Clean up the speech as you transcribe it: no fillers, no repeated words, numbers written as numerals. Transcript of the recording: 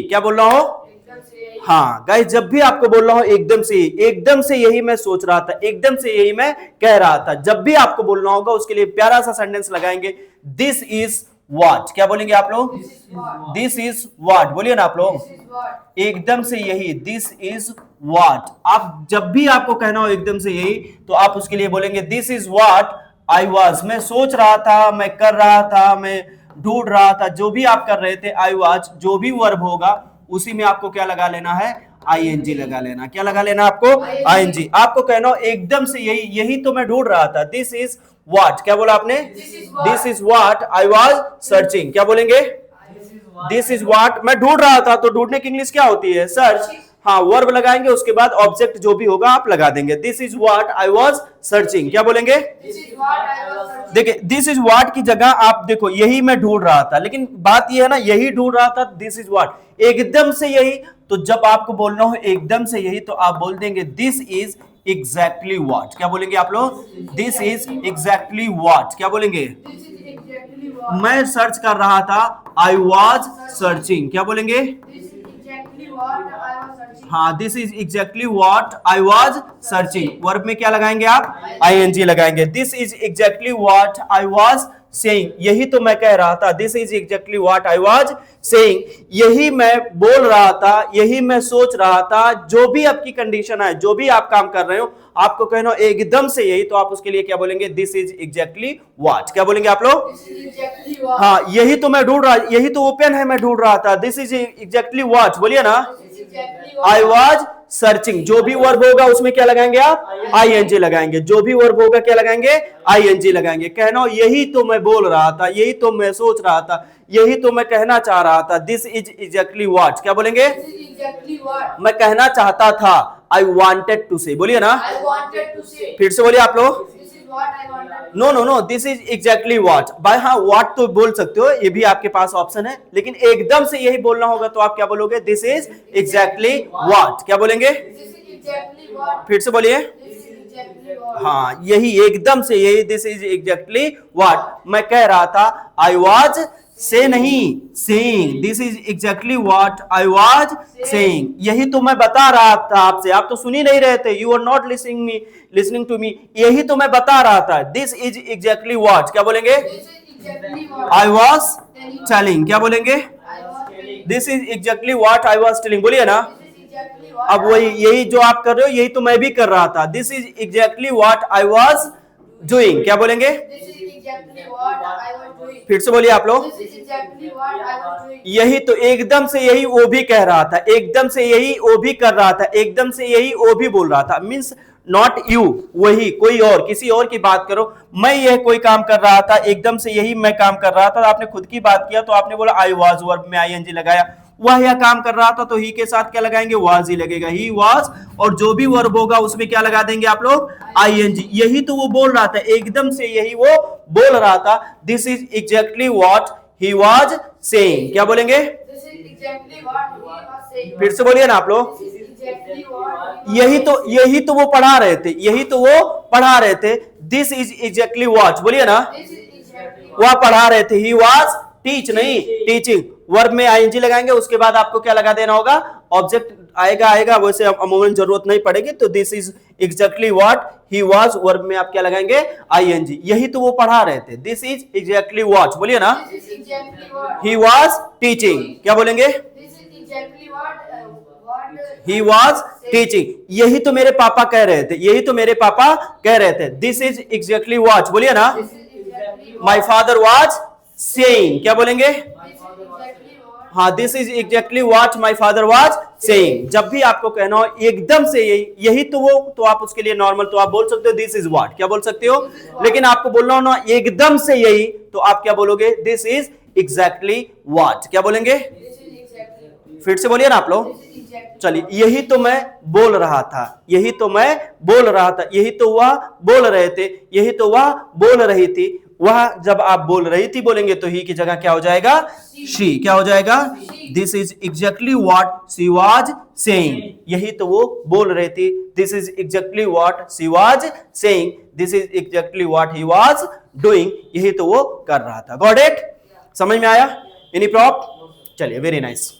क्या बोल रहा हूं? हाँ गाइस, जब भी आपको बोल रहा हूं एकदम से यही मैं सोच रहा था, एकदम से यही मैं कह रहा था, जब भी आपको बोलना होगा उसके लिए प्यारा सा सेंटेंस लगाएंगे, दिस इज व्हाट। क्या बोलेंगे आप लोग? This is what. बोलिए ना आप लोग, एकदम से यही, दिस इज व्हाट। आप जब भी आपको कहना हो एकदम से यही, तो आप उसके लिए बोलेंगे this is what I was. मैं सोच रहा था, मैं कर रहा था, मैं ढूंढ रहा था, जो भी आप कर रहे थे, आई वाज, जो भी वर्ब होगा उसी में आपको क्या लगा लेना है? आईएनजी लगा लेना। क्या लगा लेना आपको? आईएनजी। आपको कहना हो एकदम से यही, यही तो मैं ढूंढ रहा था, दिस इज व्हाट। क्या बोला आपने? This is what I was searching. क्या बोलेंगे? दिस इज व्हाट मैं ढूंढ रहा था। तो ढूंढने की इंग्लिश क्या होती है? सर्च। हाँ, वर्ब लगाएंगे, उसके बाद ऑब्जेक्ट जो भी होगा आप लगा देंगे। This is what I was searching. क्या बोलेंगे? देखिए, दिस इज व्हाट की जगह आप देखो, यही मैं ढूंढ रहा था, लेकिन बात यह है ना, यही ढूंढ रहा था, दिस इज व्हाट एकदम से यही। तो जब आपको बोलना हो एकदम से यही, तो आप बोल देंगे दिस इज एग्जैक्टली व्हाट। क्या बोलेंगे आप लोग? This is exactly what. क्या बोलेंगे? मैं सर्च कर रहा था, आई वॉज सर्चिंग। क्या बोलेंगे? हाँ, this is exactly what I was searching. Verb में क्या लगाएंगे आप? आईएनजी लगाएंगे। This is exactly what I was saying, यही तो मैं कह रहा था, this is exactly what I was saying, यही मैं बोल रहा था, यही मैं सोच रहा था। जो भी आपकी कंडीशन है, जो भी आप काम कर रहे हो, आपको कहना एकदम से यही, तो आप उसके लिए क्या बोलेंगे? This is exactly what. क्या बोलेंगे आप लोग? हाँ, यही तो मैं ढूंढ रहा, यही तो ओपन है मैं ढूंढ रहा था, दिस इज एग्जैक्टली व्हाट। बोलिए ना, आई वाज सर्चिंग। जो भी वर्ब होगा उसमें क्या लगाएंगे आप? आईएनजी लगाएंगे। जो भी वर्ब होगा क्या लगाएंगे? आईएनजी लगाएंगे। कहना यही तो मैं बोल रहा था, यही तो मैं सोच रहा था, यही तो मैं कहना चाह रहा था, दिस इज एग्जैक्टली व्हाट। क्या बोलेंगे? मैं कहना चाहता था, आई वांटेड टू से। बोलिए ना, फिर से बोलिए आप लोग। No no no, this is exactly what. भाई हाँ, व्हाट तो बोल सकते हो, ये भी आपके पास ऑप्शन है, लेकिन एकदम से यही बोलना होगा तो आप क्या बोलोगे? This is exactly what. क्या बोलेंगे? फिर से बोलिए। हाँ, यही एकदम से यही, दिस इज एग्जैक्टली व्हाट मैं कह रहा था, आई वाज से नहीं saying, this is exactly what I was saying, यही तो मैं बता रहा था आपसे, आप तो सुन ही नहीं रहे थे, you are not listening to me, यही तो मैं बता रहा था, दिस इज एग्जैक्टली व्हाट। क्या बोलेंगे? I was telling. क्या बोलेंगे? This is exactly what I was telling. बोलिए ना, अब वही, यही जो आप कर रहे हो यही तो मैं भी कर रहा था, this is exactly what I was doing. क्या बोलेंगे? फिर से बोलिए आप लोग। यही तो, एकदम से यही वो भी कह रहा था, एकदम से यही वो भी कर रहा था, एकदम से यही वो भी बोल रहा था, मीन्स नॉट यू, वही कोई और, किसी और की बात करो। मैं यह कोई काम कर रहा था, एकदम से यही मैं काम कर रहा था, आपने खुद की बात किया तो आपने बोला आई वाज, वर्ब में आईएनजी लगाया, वह यह काम कर रहा था तो ही के साथ क्या लगाएंगे? वाज ही लगेगा, ही वाज, और जो भी वर्ब होगा उसमें क्या लगा देंगे आप लोग? आईएनजी। यही तो वो बोल रहा था, एकदम से यही वो बोल रहा था, this is exactly what he was saying. क्या बोलेंगे? फिर से बोलिए ना आप लोग। यही तो वो पढ़ा रहे थे, यही तो वो पढ़ा रहे थे, दिस इज एग्जैक्टली व्हाट। बोलिए ना, वह पढ़ा रहे थे, ही वाज टीच नहीं टीचिंग, वर्ब में आईएनजी लगाएंगे, उसके बाद आपको क्या लगा देना होगा? ऑब्जेक्ट आएगा, वैसे अमूमन जरूरत नहीं पड़ेगी, तो this is exactly what he was, verb में आप क्या लगाएंगे? आईएनजी। यही तो वो पढ़ा रहे थे, दिस इज एग्जैक्टली व्हाट। बोलिए ना, ही वाज टीचिंग। क्या बोलेंगे? He was teaching. यही तो मेरे पापा कह रहे थे, यही तो मेरे पापा कह रहे थे, दिस इज एग्जैक्टली व्हाट। बोलिए ना, माय फादर वाज सेइंग। क्या बोलेंगे? हाँ, this is exactly what my father was saying. जब भी आपको कहना हो एकदम से यही तो वो, तो आप उसके लिए नॉर्मल तो आप बोल सकते हो दिस इज व्हाट। क्या बोल सकते हो? लेकिन आपको बोलना हो ना एकदम से यही, तो आप क्या बोलोगे? This is exactly what. क्या बोलेंगे? फिर से बोलिए ना आप लोग। चलिए, यही तो मैं बोल रहा था, यही तो मैं बोल रहा था, यही तो वह बोल रहे थे, यही तो वह बोल रही थी, वह जब आप बोल रही थी बोलेंगे तो ही की जगह क्या हो जाएगा? शी। क्या हो जाएगा? This is exactly what she was saying. यही तो वो बोल रही थी, this is exactly what she was saying, this is exactly what he was doing. यही तो वो कर रहा था। Got it? समझ में आया? Any problem? चलिए, वेरी नाइस।